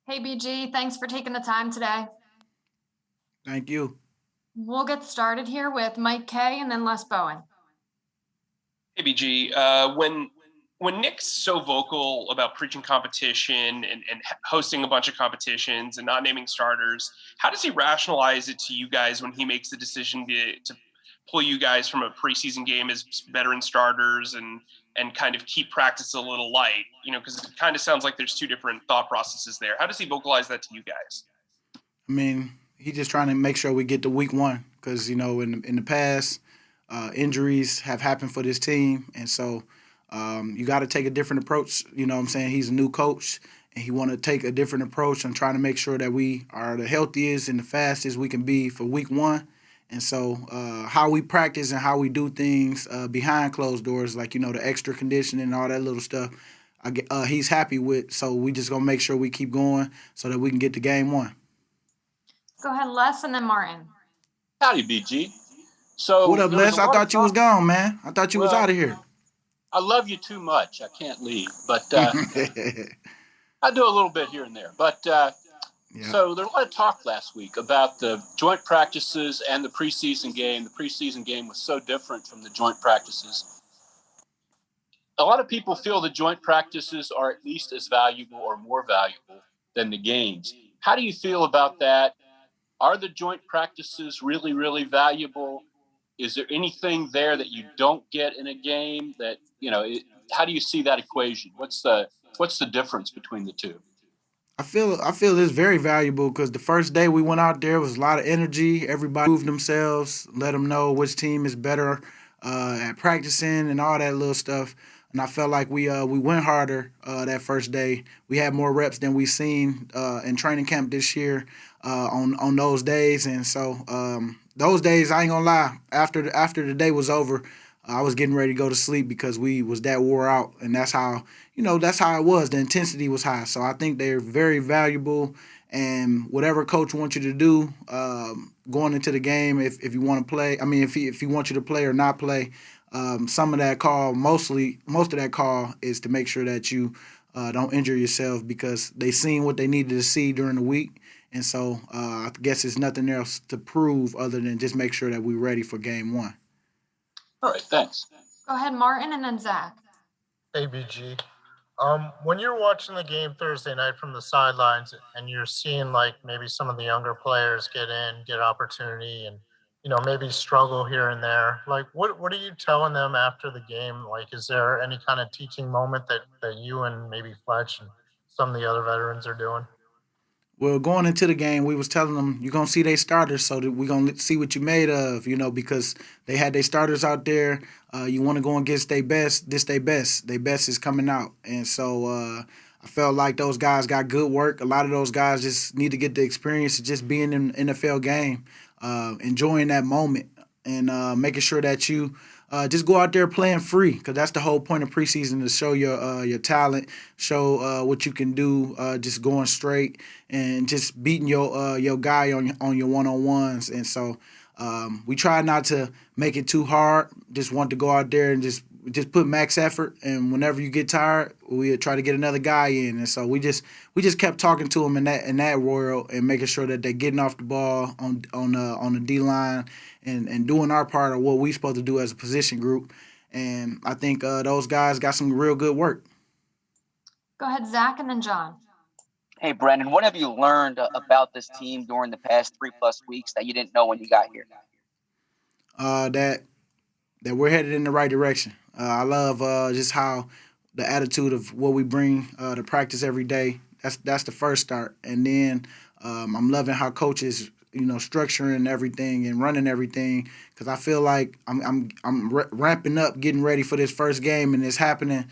Hey BG, thanks for taking the time today. Thank you. We'll get started here with Mike Kay and then Les Bowen. Hey BG, when Nick's so vocal about preaching competition and hosting a bunch of competitions and not naming starters, how does he rationalize it to you guys when he makes the decision to pull you guys from a preseason game as veteran starters and kind of keep practice a little light? Because it kind of sounds like there's two different thought processes there. How does he vocalize that to you guys? I mean, he's just trying to make sure we get to week one because in the past, injuries have happened for this team, and so you got to take a different approach. You know what I'm saying? He's a new coach, and he want to take a different approach on trying to make sure that we are the healthiest and the fastest we can be for week one. And so, how we practice and how we do things behind closed doors, like the extra conditioning and all that little stuff, he's happy with. So we just gonna make sure we keep going so that we can get to game one. Go ahead, Les, and then Martin. Howdy, BG. So What up, Les? I thought you was gone, man. I thought you was out of here. I love you too much. I can't leave, but I do a little bit here and there. But So there was a lot of talk last week about the joint practices and the preseason game. The preseason game was so different from the joint practices. A lot of people feel the joint practices are at least as valuable or more valuable than the games. How do you feel about that? Are the joint practices really, really valuable? Is there anything there that you don't get in a game that, how do you see that equation? What's the difference between the two? I feel it's very valuable because the first day we went out there was a lot of energy. Everybody proved themselves, let them know which team is better at practicing and all that little stuff. And I felt like we went harder that first day. We had more reps than we seen in training camp this year on those days. And so those days, I ain't gonna lie, after the day was over, I was getting ready to go to sleep because we was that wore out, and that's how it was. The intensity was high, so I think they're very valuable. And whatever coach wants you to do going into the game, if you want to play, I mean, if he wants you to play or not play, some of that call, most of that call is to make sure that you don't injure yourself because they seen what they needed to see during the week. And so I guess there's nothing else to prove other than just make sure that we're ready for game one. All right, thanks. Go ahead, Martin, and then Zach. Hey, BG. When you're watching the game Thursday night from the sidelines and you're seeing like maybe some of the younger players get opportunity and maybe struggle here and there, like what are you telling them after the game? Like, is there any kind of teaching moment that you and maybe Fletch and some of the other veterans are doing? Well, going into the game, we was telling them you're gonna see they starters, so that we're gonna see what you made of, because they had their starters out there. You want to go against their best. This their best. Their best is coming out, and so I felt like those guys got good work. A lot of those guys just need to get the experience of just being in an NFL game, enjoying that moment, and making sure that you just go out there playing free, because that's the whole point of preseason, to show your talent, show what you can do, just going straight and just beating your guy on your one-on-ones. And so we try not to make it too hard. Just want to go out there and just put max effort. And whenever you get tired, we try to get another guy in. And so we just kept talking to them in that world and making sure that they're getting off the ball on the D line and doing our part of what we're supposed to do as a position group. And I think those guys got some real good work. Go ahead, Zach, and then John. Hey, Brandon, what have you learned about this team during the past 3+ weeks that you didn't know when you got here? That we're headed in the right direction. I love just how the attitude of what we bring to practice every day. That's the first start, and then I'm loving how coaches, structuring everything and running everything, because I feel like I'm ramping up, getting ready for this first game, and it's happening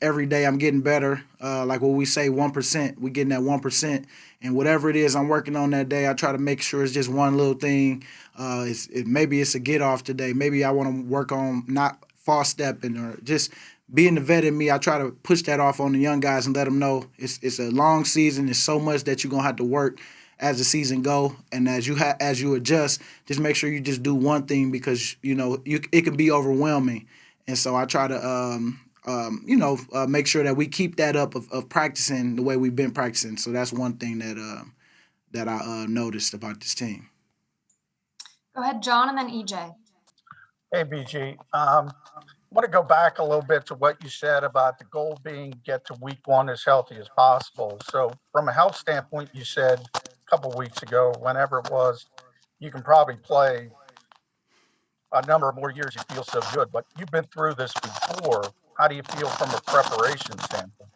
every day. I'm getting better. Like what we say, 1%. We're getting that 1%, and whatever it is I'm working on that day, I try to make sure it's just one little thing. Maybe it's a get off today. Maybe I want to work on not false stepping or just being the vet in me. I try to push that off on the young guys and let them know it's a long season. There's so much that you're gonna have to work as the season go, and as you adjust, just make sure you just do one thing, because it can be overwhelming. And so I try to make sure that we keep that up of practicing the way we've been practicing. So that's one thing that I noticed about this team. Go ahead, John, and then EJ. Hey, BG. I want to go back a little bit to what you said about the goal being get to week one as healthy as possible. So from a health standpoint, you said a couple weeks ago, whenever it was, you can probably play a number of more years. You feel so good, but you've been through this before. How do you feel from a preparation standpoint?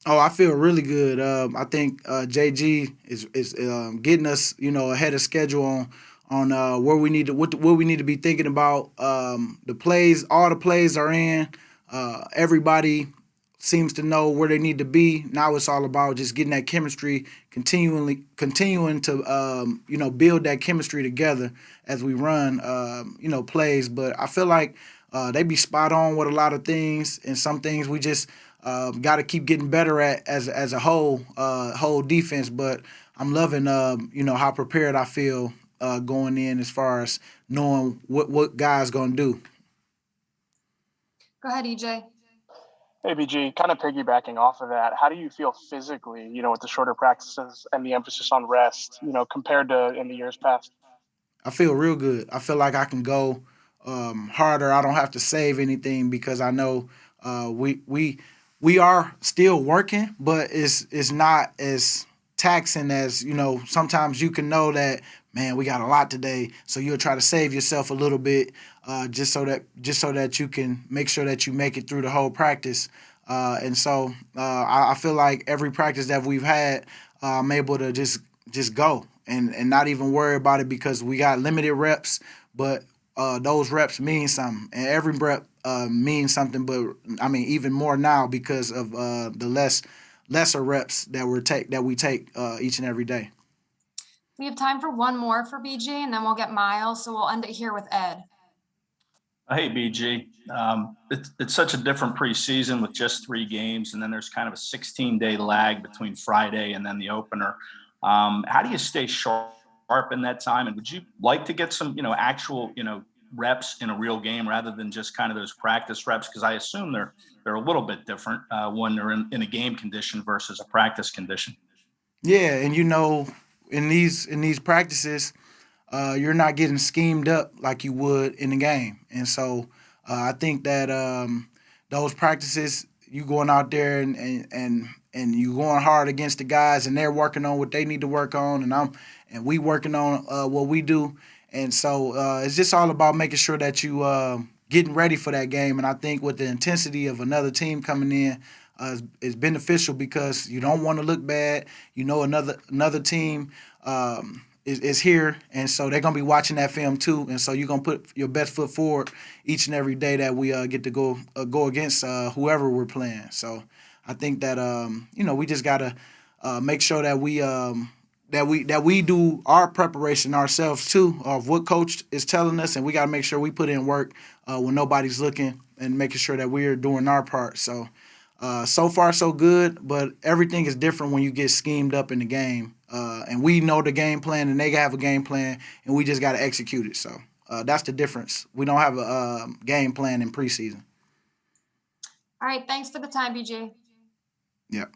Oh, I feel really good. I think JG is getting us, ahead of schedule on where we need to what we need to be thinking about. The plays, all the plays are in. Everybody seems to know where they need to be. Now it's all about just getting that chemistry, continuing to build that chemistry together as we run plays. But I feel like they be spot on with a lot of things, and some things we just got to keep getting better at as a whole defense. But I'm loving how prepared I feel going in as far as knowing what guys gonna do. Go ahead, EJ. Hey, BG, kind of piggybacking off of that, how do you feel physically, with the shorter practices and the emphasis on rest, compared to in the years past? I feel real good. I feel like I can go harder. I don't have to save anything because I know we are still working, but it's not as taxing as, sometimes you can know that, man, we got a lot today, so you'll try to save yourself a little bit just so that you can make sure that you make it through the whole practice. And so I feel like every practice that we've had, I'm able to just go and not even worry about it because we got limited reps, but those reps mean something, and every rep means something. But I mean, even more now because of the lesser reps that we take each and every day. We have time for one more for BG, and then we'll get Miles. So we'll end it here with Ed. Hey, BG. It's such a different preseason with just 3 games, and then there's kind of a 16-day lag between Friday and then the opener. How do you stay sharp in that time? And would you like to get some, actual, reps in a real game rather than just kind of those practice reps? Because I assume they're a little bit different when they're in a game condition versus a practice condition. Yeah, and in these practices, you're not getting schemed up like you would in the game. And so I think that those practices, you going out there and you going hard against the guys, and they're working on what they need to work on, and we working on what we do. And so it's just all about making sure that you getting ready for that game. And I think with the intensity of another team coming in, is beneficial because you don't want to look bad. Another team is here, and so they're gonna be watching that film too. And so you're gonna put your best foot forward each and every day that we get to go against whoever we're playing. So I think that we just gotta make sure that we do our preparation ourselves too of what coach is telling us, and we gotta make sure we put in work when nobody's looking and making sure that we're doing our part. So. So far, so good, but everything is different when you get schemed up in the game. And we know the game plan, and they have a game plan, and we just got to execute it. So that's the difference. We don't have a game plan in preseason. All right. Thanks for the time, BG. Yep.